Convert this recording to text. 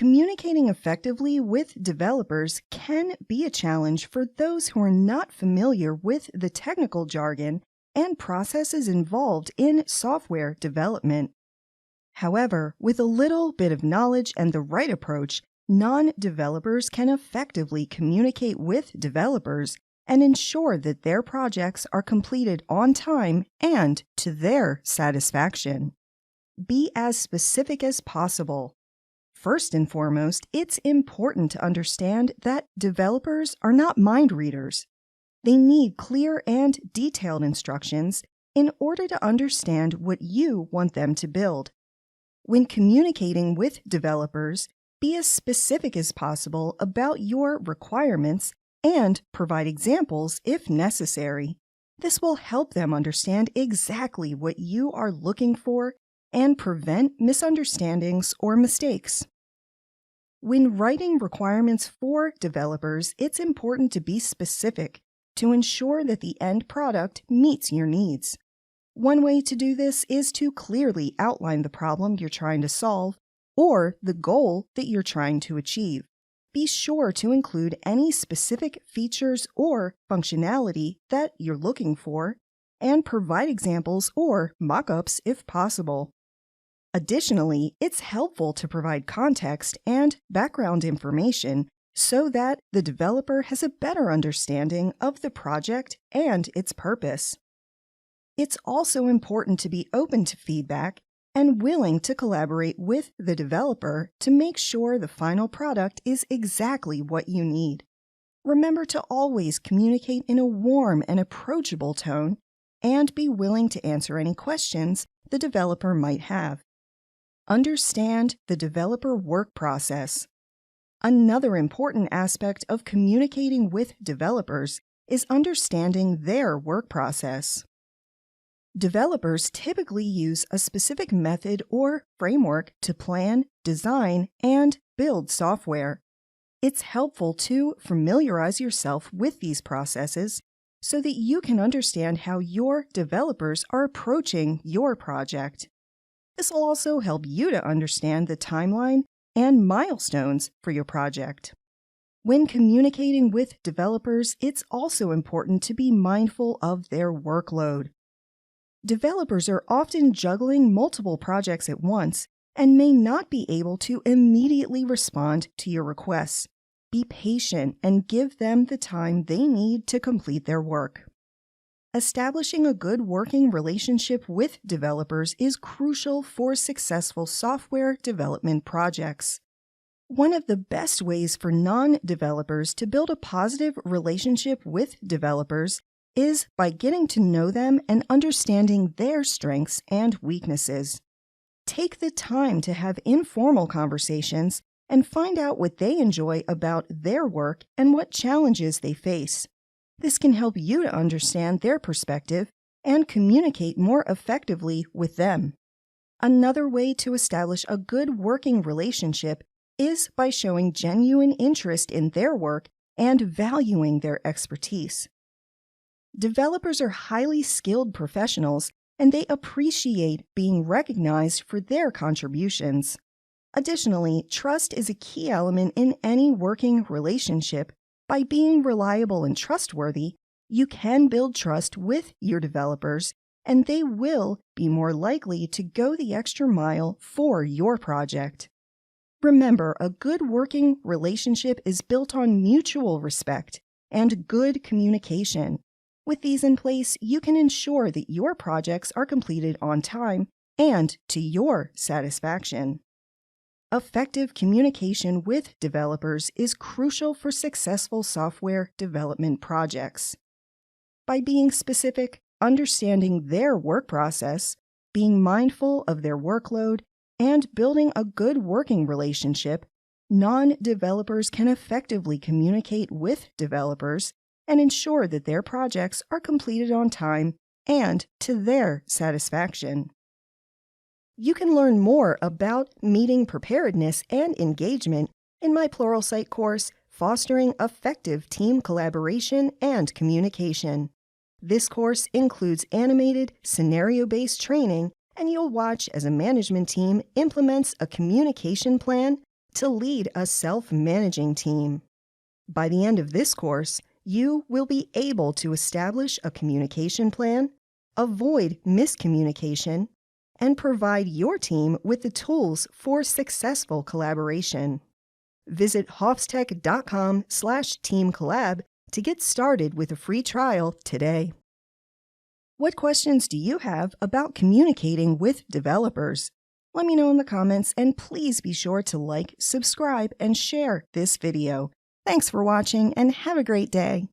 Communicating effectively with developers can be a challenge for those who are not familiar with the technical jargon and processes involved in software development. However, with a little bit of knowledge and the right approach, non-developers can effectively communicate with developers and ensure that their projects are completed on time and to their satisfaction. Be as specific as possible. First and foremost, it's important to understand that developers are not mind readers. They need clear and detailed instructions in order to understand what you want them to build. When communicating with developers, be as specific as possible about your requirements and provide examples if necessary. This will help them understand exactly what you are looking for and prevent misunderstandings or mistakes. When writing requirements for developers, it's important to be specific to ensure that the end product meets your needs. One way to do this is to clearly outline the problem you're trying to solve or the goal that you're trying to achieve. Be sure to include any specific features or functionality that you're looking for and provide examples or mock-ups if possible. Additionally, it's helpful to provide context and background information so that the developer has a better understanding of the project and its purpose. It's also important to be open to feedback and willing to collaborate with the developer to make sure the final product is exactly what you need. Remember to always communicate in a warm and approachable tone and be willing to answer any questions the developer might have. Understand the developer work process. Another important aspect of communicating with developers is understanding their work process. Developers typically use a specific method or framework to plan, design, and build software. It's helpful to familiarize yourself with these processes so that you can understand how your developers are approaching your project. This will also help you to understand the timeline and milestones for your project. When communicating with developers, it's also important to be mindful of their workload. Developers are often juggling multiple projects at once and may not be able to immediately respond to your requests. Be patient and give them the time they need to complete their work. Establishing a good working relationship with developers is crucial for successful software development projects. One of the best ways for non-developers to build a positive relationship with developers is by getting to know them and understanding their strengths and weaknesses. Take the time to have informal conversations and find out what they enjoy about their work and what challenges they face. This can help you to understand their perspective and communicate more effectively with them. Another way to establish a good working relationship is by showing genuine interest in their work and valuing their expertise. Developers are highly skilled professionals, and they appreciate being recognized for their contributions. Additionally, trust is a key element in any working relationship. By being reliable and trustworthy, you can build trust with your developers, and they will be more likely to go the extra mile for your project. Remember, a good working relationship is built on mutual respect and good communication. With these in place, you can ensure that your projects are completed on time and to your satisfaction. Effective communication with developers is crucial for successful software development projects. By being specific, understanding their work process, being mindful of their workload, and building a good working relationship, non-developers can effectively communicate with developers and ensure that their projects are completed on time and to their satisfaction. You can learn more about meeting preparedness and engagement in my Pluralsight course, Fostering Effective Team Collaboration and Communication. This course includes animated, scenario-based training, and you'll watch as a management team implements a communication plan to lead a self-managing team. By the end of this course, you will be able to establish a communication plan, avoid miscommunication, and provide your team with the tools for successful collaboration. Visit hoffstech.com/teamcollab to get started with a free trial today. What questions do you have about communicating with developers? Let me know in the comments, and please be sure to like, subscribe, and share this video. Thanks for watching, and have a great day.